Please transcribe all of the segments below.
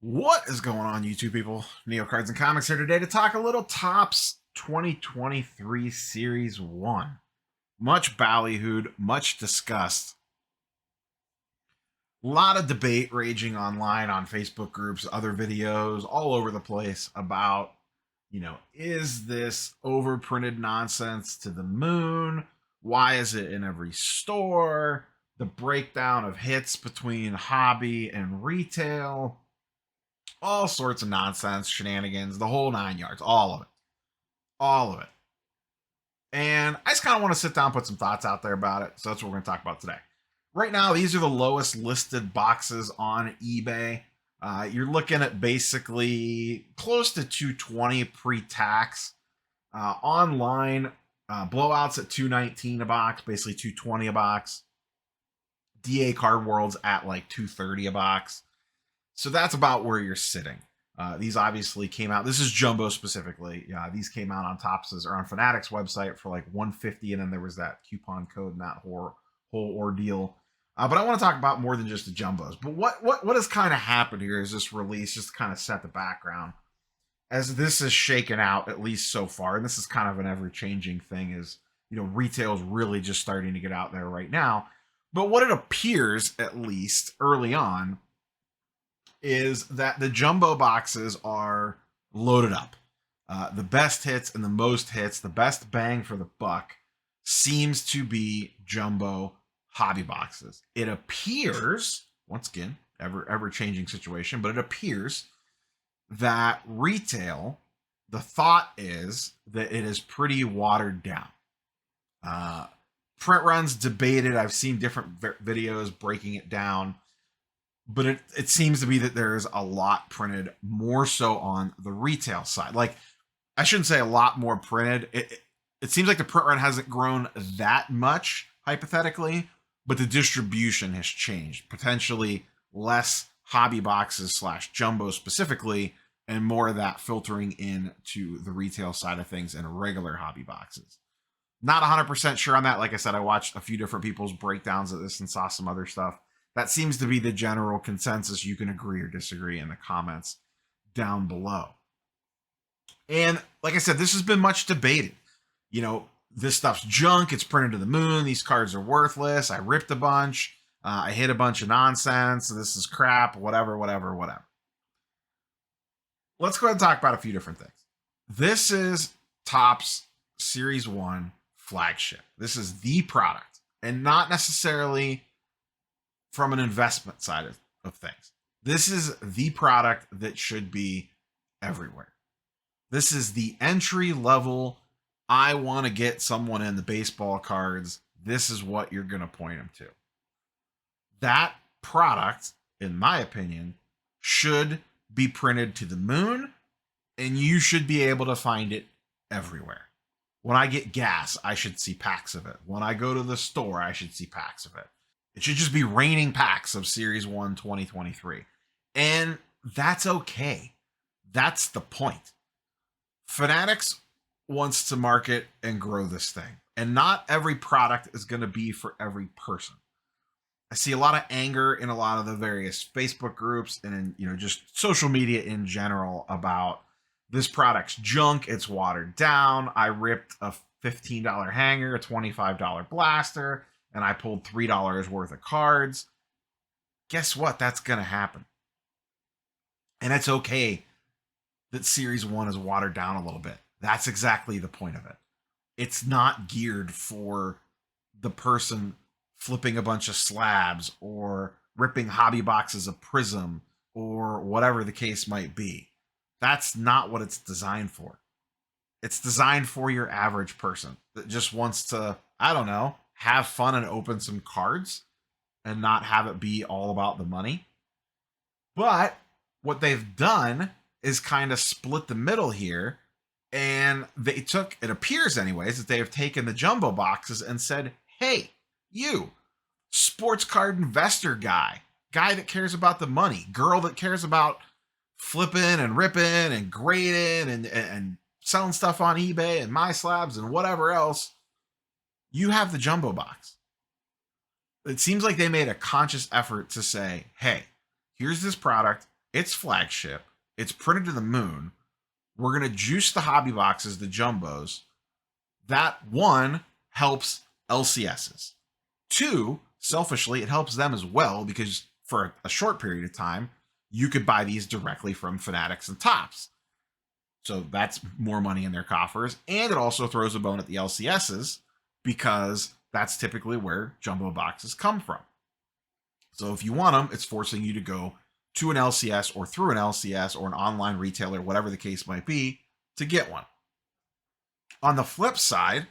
What is going on, YouTube people? Neo Cards and Comics here today to talk a little Topps 2023 Series 1. Much ballyhooed, much discussed. A lot of debate raging online on Facebook groups, other videos, all over the place about, is this overprinted nonsense to the moon? Why is it in every store? The breakdown of hits between hobby and retail, all sorts of nonsense, shenanigans, the whole 9 yards, all of it. All of it. And I just kind of want to sit down and put some thoughts out there about it. So that's what we're going to talk about today. Right now, these are the lowest listed boxes on eBay. You're looking at basically close to 220 pre-tax. Online, blowouts at 219 a box, basically 220 a box. DA Card World's at like 230 a box. So that's about where you're sitting. These obviously came out. This is jumbo specifically. Yeah, these came out on Topps or on Fanatics website for like 150, and then there was that coupon code and that whole ordeal. But I want to talk about more than just the jumbos. But what has kind of happened here is this release, just to kind of set the background, as this is shaken out at least so far, and this is kind of an ever-changing thing. Is retail is really just starting to get out there right now. But what it appears, at least early on, is that the jumbo boxes are loaded up. The best hits and the most hits, the best bang for the buck, seems to be jumbo hobby boxes. It appears, once again, ever changing situation, but it appears that retail, the thought is that it is pretty watered down. Print runs debated. I've seen different videos breaking it down, but it seems to be that there's a lot printed, more so on the retail side. Like, I shouldn't say a lot more printed. It seems like the print run hasn't grown that much, hypothetically, but the distribution has changed. Potentially less hobby boxes / jumbo specifically, and more of that filtering in to the retail side of things and regular hobby boxes. Not 100% sure on that. Like I said, I watched a few different people's breakdowns of this and saw some other stuff. That seems to be the general consensus. You can agree or disagree in the comments down below. And like I said, this has been much debated. This stuff's junk. It's printed to the moon. These cards are worthless. I ripped a bunch. I hit a bunch of nonsense. This is crap. Whatever. Let's go ahead and talk about a few different things. This is Topps Series 1 flagship. This is the product, and not necessarily from an investment side of things. This is the product that should be everywhere. This is the entry level. I want to get someone in the baseball cards. This is what you're going to point them to. That product, in my opinion, should be printed to the moon, and you should be able to find it everywhere. When I get gas, I should see packs of it. When I go to the store, I should see packs of it. It should just be raining packs of Series 1 2023. And that's okay. That's the point. Fanatics wants to market and grow this thing. And not every product is going to be for every person. I see a lot of anger in a lot of the various Facebook groups and in, just social media in general about this product's junk. It's watered down. I ripped a $15 hanger, a $25 blaster, and I pulled $3 worth of cards. Guess what? That's going to happen. And it's okay that Series 1 is watered down a little bit. That's exactly the point of it. It's not geared for the person flipping a bunch of slabs or ripping hobby boxes of Prism or whatever the case might be. That's not what it's designed for. It's designed for your average person that just wants to, I don't know, have fun and open some cards and not have it be all about the money. But what they've done is kind of split the middle here. And they took, it appears anyways, that they have taken the jumbo boxes and said, hey, you, sports card investor guy that cares about the money, girl that cares about flipping and ripping and grading and selling stuff on eBay and MySlabs and whatever else, you have the jumbo box. It seems like they made a conscious effort to say, hey, here's this product. It's flagship. It's printed to the moon. We're going to juice the hobby boxes, the jumbos. That one helps LCSs. Two, selfishly, it helps them as well because for a short period of time, you could buy these directly from Fanatics and Tops. So that's more money in their coffers. And it also throws a bone at the LCSs because that's typically where jumbo boxes come from. So if you want them, it's forcing you to go to an LCS or through an LCS or an online retailer, whatever the case might be, to get one. On the flip side,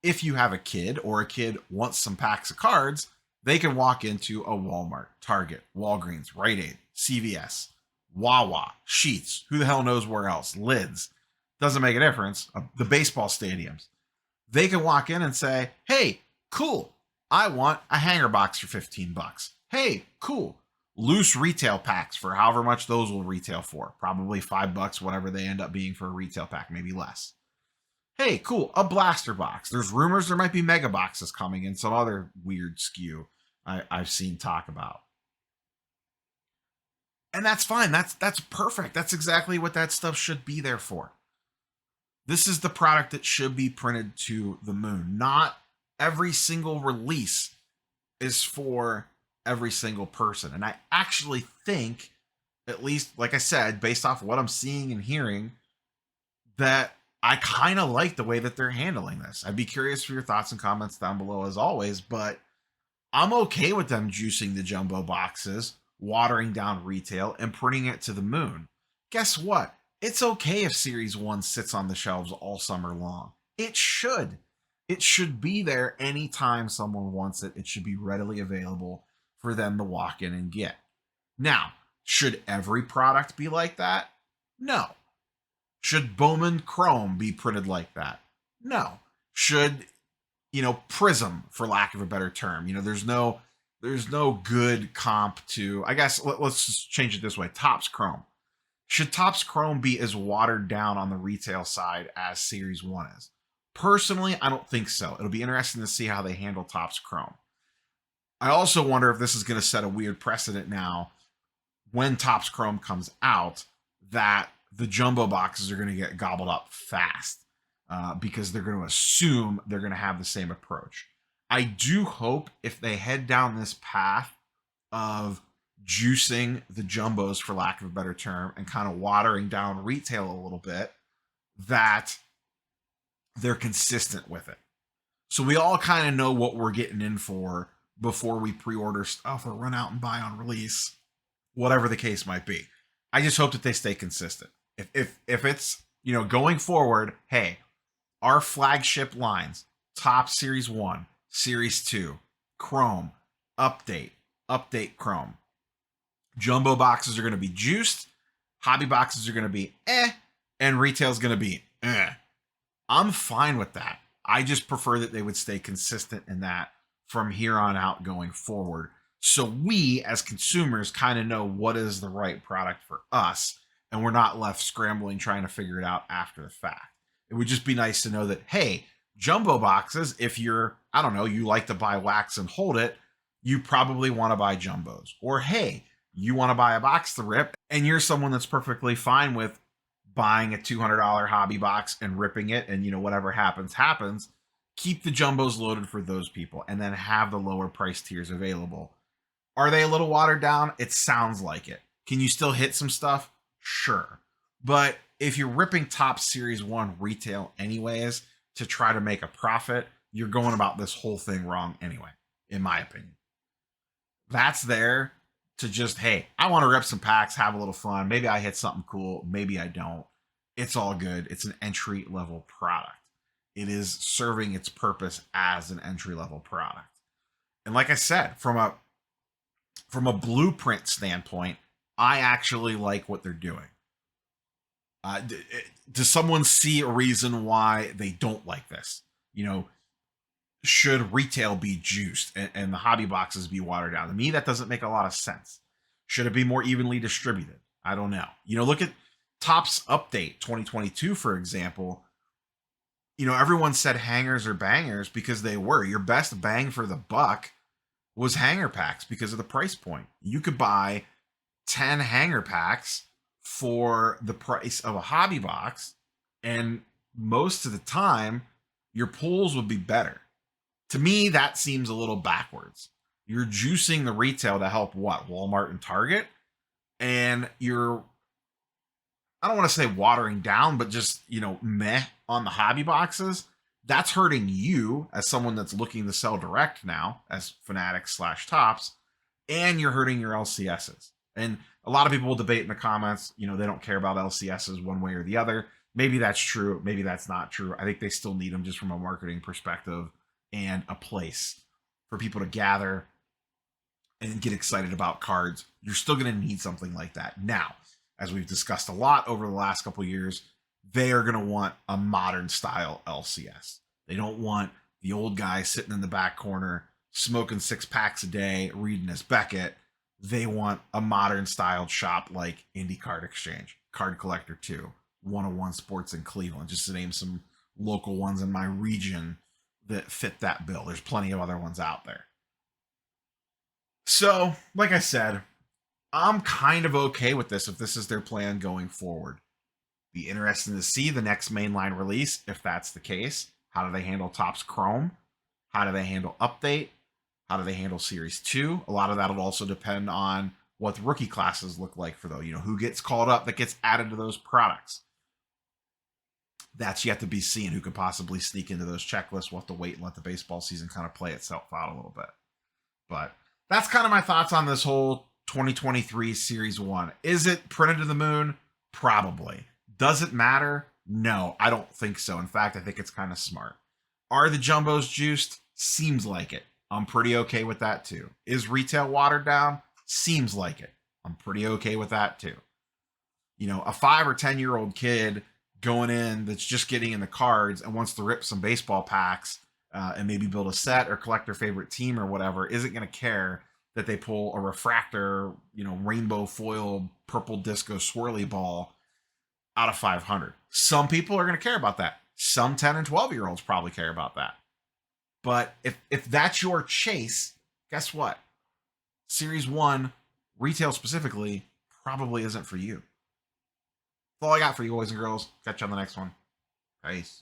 if you have a kid or a kid wants some packs of cards, they can walk into a Walmart, Target, Walgreens, Rite Aid, CVS, Wawa, Sheets, who the hell knows where else, Lids. Doesn't make a difference. The baseball stadiums. They can walk in and say, hey, cool, I want a hanger box for $15. Hey, cool, loose retail packs for however much those will retail for. Probably $5, whatever they end up being for a retail pack, maybe less. Hey, cool, a blaster box. There's rumors there might be mega boxes coming and some other weird skew I've seen talk about. And that's fine. That's perfect. That's exactly what that stuff should be there for. This is the product that should be printed to the moon. Not every single release is for every single person. And I actually think, at least, like I said, based off what I'm seeing and hearing, that I kind of like the way that they're handling this. I'd be curious for your thoughts and comments down below as always, but I'm okay with them juicing the jumbo boxes, watering down retail, and printing it to the moon. Guess what? It's okay if Series 1 sits on the shelves all summer long. It should. It should be there anytime someone wants it. It should be readily available for them to walk in and get. Now, should every product be like that? No. Should Bowman Chrome be printed like that? No. Should, Prism, for lack of a better term, there's no good comp to, I guess, let's just change it this way, Topps Chrome. Should Topps Chrome be as watered down on the retail side as Series 1 is? Personally, I don't think so. It'll be interesting to see how they handle Topps Chrome. I also wonder if this is going to set a weird precedent now when Topps Chrome comes out that the jumbo boxes are going to get gobbled up fast because they're going to assume they're going to have the same approach. I do hope if they head down this path of juicing the jumbos, for lack of a better term, and kind of watering down retail a little bit, that they're consistent with it. So we all kind of know what we're getting in for before we pre-order stuff or run out and buy on release, whatever the case might be. I just hope that they stay consistent. If it's, going forward, hey, our flagship lines, Top Series 1, Series 2, Chrome, Update Chrome. Jumbo boxes are going to be juiced, hobby boxes are going to be and retail's going to be I'm fine with that. I just prefer that they would stay consistent in that from here on out going forward. So we, as consumers, kind of know what is the right product for us, and we're not left scrambling trying to figure it out after the fact. It would just be nice to know that, hey, jumbo boxes, if you're, I don't know, you like to buy wax and hold it, you probably want to buy jumbos. Or, hey, you want to buy a box to rip, and you're someone that's perfectly fine with buying a $200 hobby box and ripping it, and, whatever happens. Keep the jumbos loaded for those people, and then have the lower price tiers available. Are they a little watered down? It sounds like it. Can you still hit some stuff? Sure. But if you're ripping Top Series 1 retail anyways to try to make a profit, you're going about this whole thing wrong anyway, in my opinion. That's there to just, hey, I want to rip some packs, have a little fun. Maybe I hit something cool. Maybe I don't. It's all good. It's an entry-level product. It is serving its purpose as an entry-level product. And like I said, from a blueprint standpoint, I actually like what they're doing. Does someone see a reason why they don't like this? Should retail be juiced and the hobby boxes be watered down? To me, that doesn't make a lot of sense. Should it be more evenly distributed? I don't know. Look at Topps Update 2022, for example. Everyone said hangers are bangers because they were. Your best bang for the buck was hanger packs because of the price point. You could buy 10 hanger packs for the price of a hobby box, and most of the time your pulls would be better. To me, that seems a little backwards. You're juicing the retail to help what? Walmart and Target? And you're, I don't want to say watering down, but just, meh on the hobby boxes. That's hurting you as someone that's looking to sell direct now as Fanatics slash Tops, and you're hurting your LCSs. And a lot of people will debate in the comments, they don't care about LCSs one way or the other. Maybe that's true. Maybe that's not true. I think they still need them just from a marketing perspective and a place for people to gather and get excited about cards. You're still going to need something like that. Now, as we've discussed a lot over the last couple of years, they are going to want a modern style LCS. They don't want the old guy sitting in the back corner smoking 6 packs a day, reading his Beckett. They want a modern styled shop like Indie Card Exchange, Card Collector 2, 101 Sports in Cleveland, just to name some local ones in my region that fit that bill. There's plenty of other ones out there. So, like I said, I'm kind of okay with this if this is their plan going forward. Be interesting to see the next mainline release if that's the case. How do they handle Topps Chrome? How do they handle Update? How do they handle Series 2? A lot of that will also depend on what the rookie classes look like for those. Who gets called up that gets added to those products. That's yet to be seen. Who could possibly sneak into those checklists? We'll have to wait and let the baseball season kind of play itself out a little bit. But that's kind of my thoughts on this whole 2023 Series 1. Is it printed to the moon? Probably. Does it matter? No, I don't think so. In fact, I think it's kind of smart. Are the jumbos juiced? Seems like it. I'm pretty okay with that too. Is retail watered down? Seems like it. I'm pretty okay with that too. A 5 or 10-year-old kid going in that's just getting in the cards and wants to rip some baseball packs and maybe build a set or collect their favorite team or whatever isn't going to care that they pull a refractor, rainbow foil, purple disco swirly ball out of 500. Some people are going to care about that. Some 10 and 12-year-olds probably care about that. But if that's your chase, guess what? Series 1, retail specifically, probably isn't for you. That's all I got for you, boys and girls. Catch you on the next one. Peace.